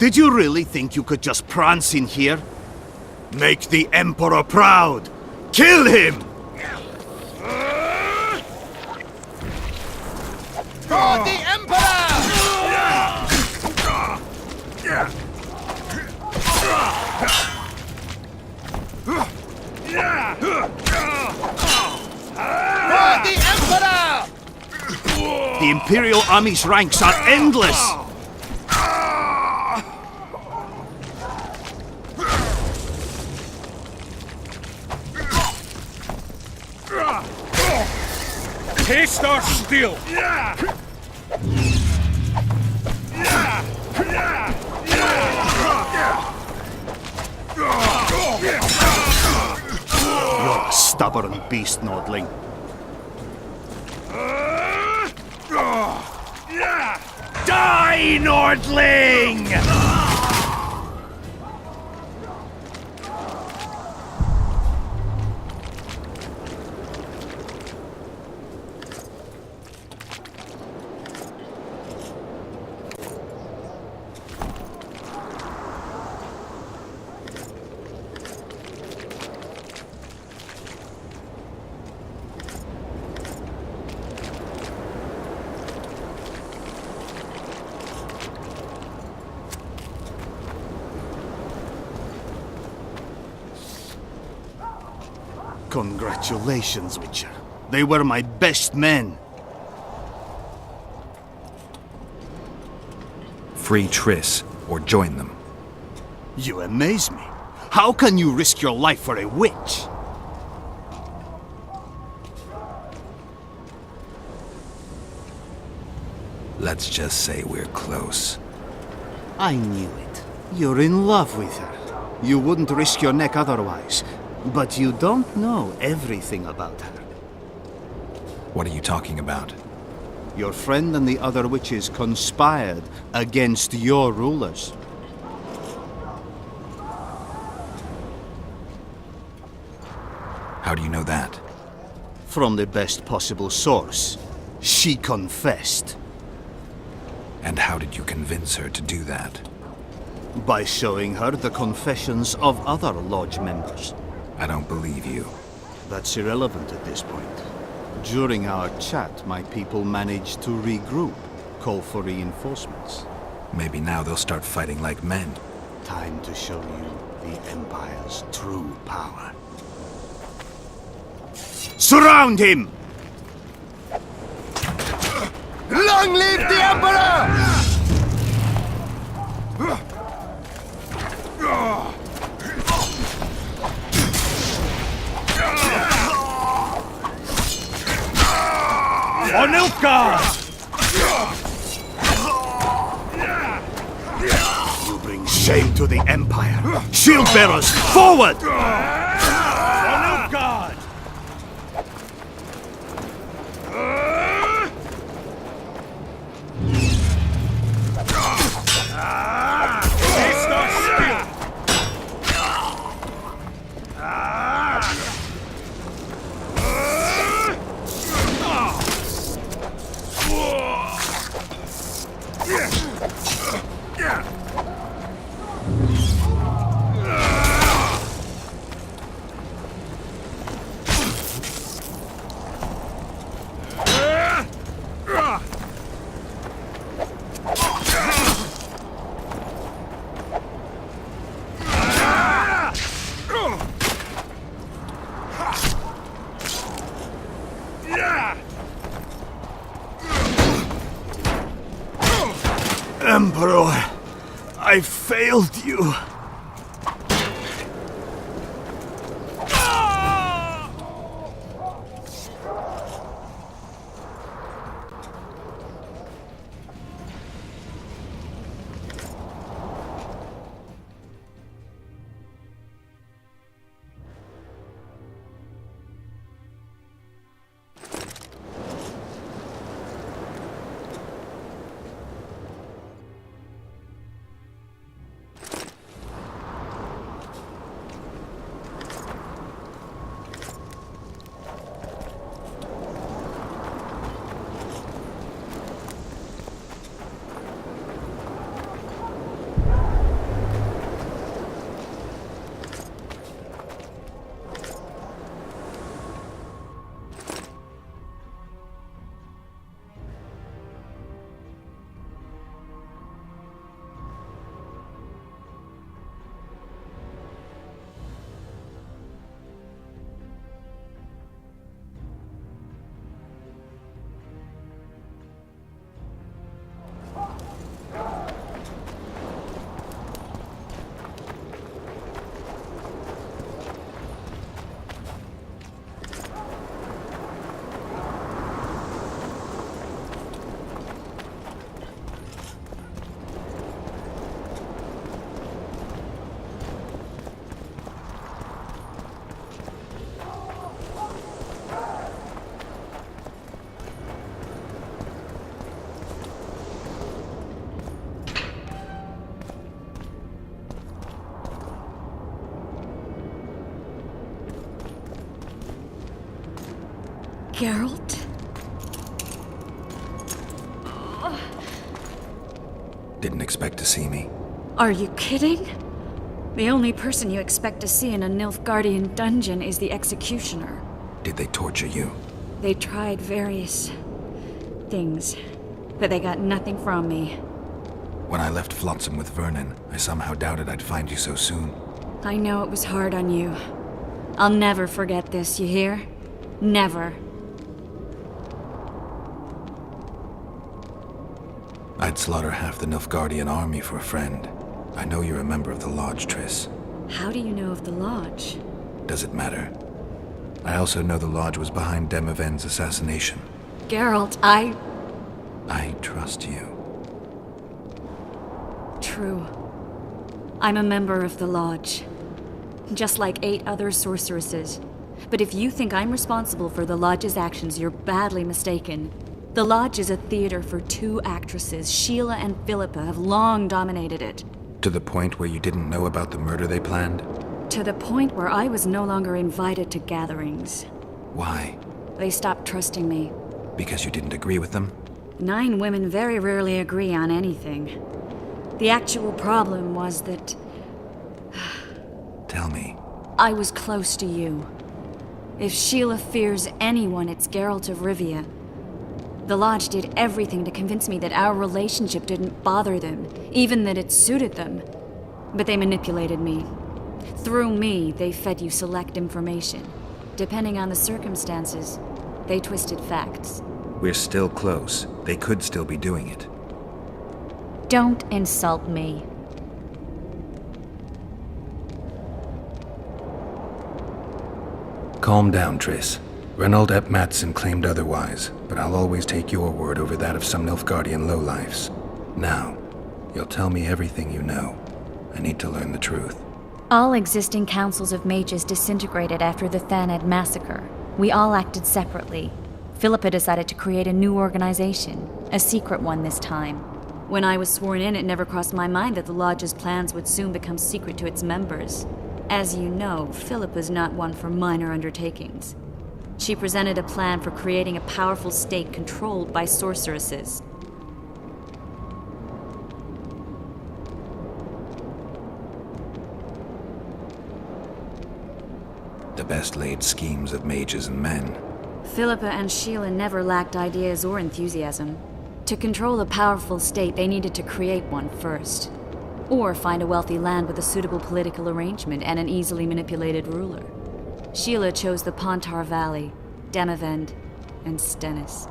Did you really think you could just prance in here? Make the Emperor proud! Kill him! For the Emperor! For the Emperor! The Imperial Army's ranks are endless! Taste our steel! You're a stubborn beast, Nordling. Die, Nordling! Congratulations, Witcher. They were my best men. Free Triss, or join them. You amaze me. How can you risk your life for a witch? Let's just say we're close. I knew it. You're in love with her. You wouldn't risk your neck otherwise. But you don't know everything about her. What are you talking about? Your friend and the other witches conspired against your rulers. How do you know that? From the best possible source. She confessed. And how did you convince her to do that? By showing her the confessions of other lodge members. I don't believe you. That's irrelevant at this point. During our chat, my people managed to regroup, call for reinforcements. Maybe now they'll start fighting like men. Time to show you the Empire's true power. Surround him! Long live the Emperor! For Nilfgaard! You bring shame to the Empire. Shield bearers, forward! For Nilfgaard! Taste our steel! Emperor, I failed you. Geralt? Didn't expect to see me. Are you kidding? The only person you expect to see in a Nilfgaardian dungeon is the executioner. Did they torture you? They tried various things, but they got nothing from me. When I left Flotsam with Vernon, I somehow doubted I'd find you so soon. I know it was hard on you. I'll never forget this, you hear? Never. I'd slaughter half the Nilfgaardian army for a friend. I know you're a member of the Lodge, Triss. How do you know of the Lodge? Does it matter? I also know the Lodge was behind Demiven's assassination. Geralt, I trust you. True. I'm a member of the Lodge. Just like 8 other sorceresses. But if you think I'm responsible for the Lodge's actions, you're badly mistaken. The Lodge is a theater for 2 actresses. Sheila and Philippa have long dominated it. To the point where you didn't know about the murder they planned? To the point where I was no longer invited to gatherings. Why? They stopped trusting me. Because you didn't agree with them? 9 women very rarely agree on anything. The actual problem was that Tell me. I was close to you. If Sheila fears anyone, it's Geralt of Rivia. The Lodge did everything to convince me that our relationship didn't bother them, even that it suited them. But they manipulated me. Through me, they fed you select information. Depending on the circumstances, they twisted facts. We're still close. They could still be doing it. Don't insult me. Calm down, Triss. Reynold ep Matson claimed otherwise, but I'll always take your word over that of some Nilfgaardian lowlifes. Now, you'll tell me everything you know. I need to learn the truth. All existing councils of mages disintegrated after the Thaned massacre. We all acted separately. Philippa decided to create a new organization, a secret one this time. When I was sworn in, it never crossed my mind that the Lodge's plans would soon become secret to its members. As you know, Philippa's not one for minor undertakings. She presented a plan for creating a powerful state controlled by sorceresses. The best laid schemes of mages and men. Philippa and Sheila never lacked ideas or enthusiasm. To control a powerful state, they needed to create one first. Or find a wealthy land with a suitable political arrangement and an easily manipulated ruler. Sheila chose the Pontar Valley, Demavend, and Stennis.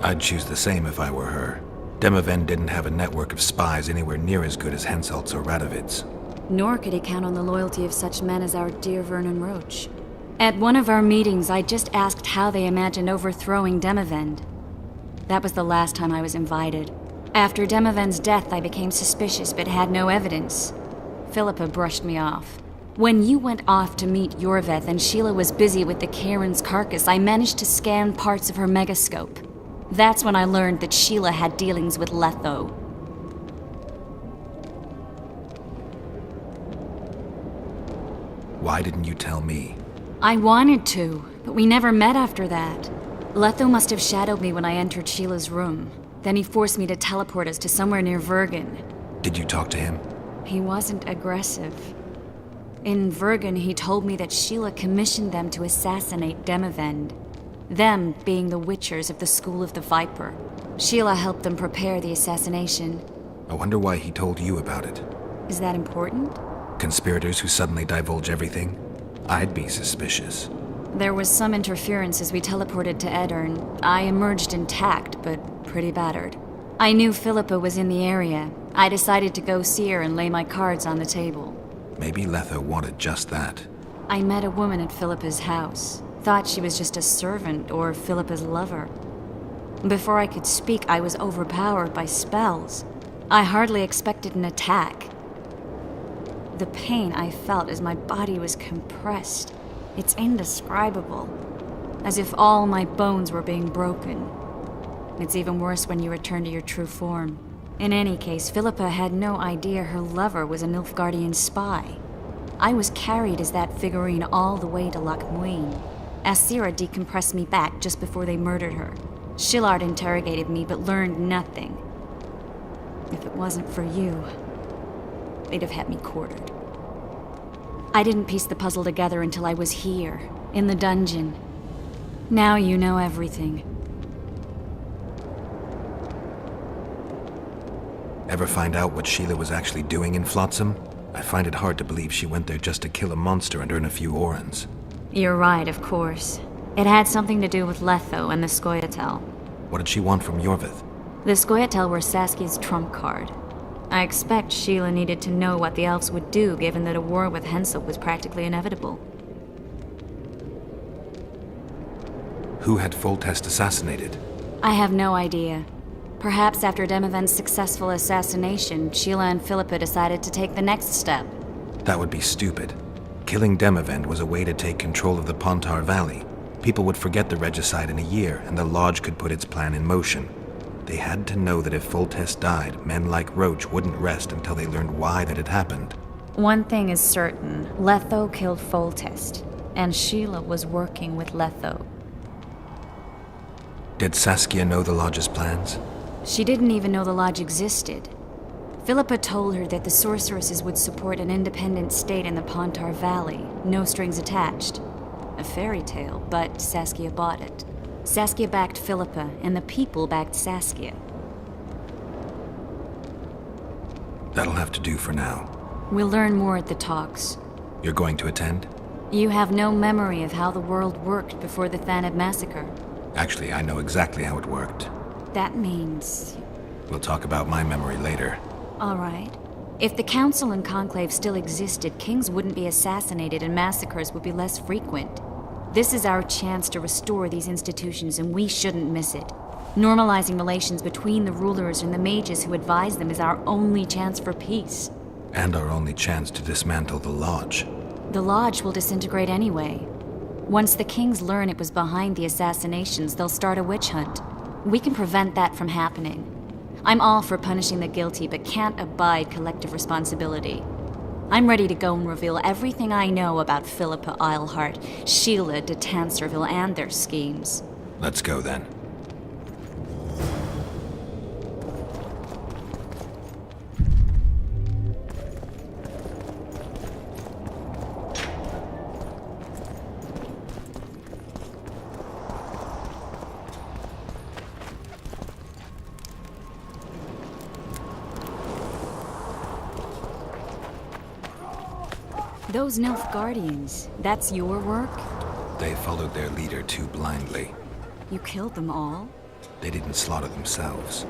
I'd choose the same if I were her. Demavend didn't have a network of spies anywhere near as good as Henselt's or Radovid's. Nor could he count on the loyalty of such men as our dear Vernon Roach. At one of our meetings, I just asked how they imagined overthrowing Demavend. That was the last time I was invited. After Demavend's death, I became suspicious but had no evidence. Philippa brushed me off. When you went off to meet Yorveth and Sheila was busy with the Karen's carcass, I managed to scan parts of her megascope. That's when I learned that Sheila had dealings with Letho. Why didn't you tell me? I wanted to, but we never met after that. Letho must have shadowed me when I entered Sheila's room. Then he forced me to teleport us to somewhere near Vergen. Did you talk to him? He wasn't aggressive. In Vergen, he told me that Sheila commissioned them to assassinate Demavend. Them being the Witchers of the School of the Viper. Sheila helped them prepare the assassination. I wonder why he told you about it. Is that important? Conspirators who suddenly divulge everything? I'd be suspicious. There was some interference as we teleported to Edirn. I emerged intact, but pretty battered. I knew Philippa was in the area. I decided to go see her and lay my cards on the table. Maybe Letho wanted just that. I met a woman at Philippa's house. Thought she was just a servant or Philippa's lover. Before I could speak, I was overpowered by spells. I hardly expected an attack. The pain I felt as my body was compressed. It's indescribable. As if all my bones were being broken. It's even worse when you return to your true form. In any case, Philippa had no idea her lover was a Nilfgaardian spy. I was carried as that figurine all the way to Loch Muin. Asira decompressed me back just before they murdered her. Shillard interrogated me but learned nothing. If it wasn't for you, they'd have had me quartered. I didn't piece the puzzle together until I was here, in the dungeon. Now you know everything. Ever find out what Sheila was actually doing in Flotsam? I find it hard to believe she went there just to kill a monster and earn a few orans. You're right, of course. It had something to do with Letho and the Scoia'tael. What did she want from Yorvith? The Scoia'tael were Saskia's trump card. I expect Sheila needed to know what the elves would do, given that a war with Hensel was practically inevitable. Who had Foltest assassinated? I have no idea. Perhaps after Demavend's successful assassination, Sheila and Philippa decided to take the next step. That would be stupid. Killing Demavend was a way to take control of the Pontar Valley. People would forget the regicide in a year, and the Lodge could put its plan in motion. They had to know that if Foltest died, men like Roach wouldn't rest until they learned why that had happened. One thing is certain. Letho killed Foltest, and Sheila was working with Letho. Did Saskia know the Lodge's plans? She didn't even know the Lodge existed. Philippa told her that the sorceresses would support an independent state in the Pontar Valley, no strings attached. A fairy tale, but Saskia bought it. Saskia backed Philippa, and the people backed Saskia. That'll have to do for now. We'll learn more at the talks. You're going to attend? You have no memory of how the world worked before the Thanad massacre. Actually, I know exactly how it worked. That means... We'll talk about my memory later. All right. If the Council and Conclave still existed, kings wouldn't be assassinated and massacres would be less frequent. This is our chance to restore these institutions, and we shouldn't miss it. Normalizing relations between the rulers and the mages who advise them is our only chance for peace. And our only chance to dismantle the Lodge. The Lodge will disintegrate anyway. Once the kings learn it was behind the assassinations, they'll start a witch hunt. We can prevent that from happening. I'm all for punishing the guilty, but can't abide collective responsibility. I'm ready to go and reveal everything I know about Philippa Eilhart, Sheila de Tanserville, and their schemes. Let's go then. Those Nilfgaardians, that's your work? They followed their leader too blindly. You killed them all? They didn't slaughter themselves.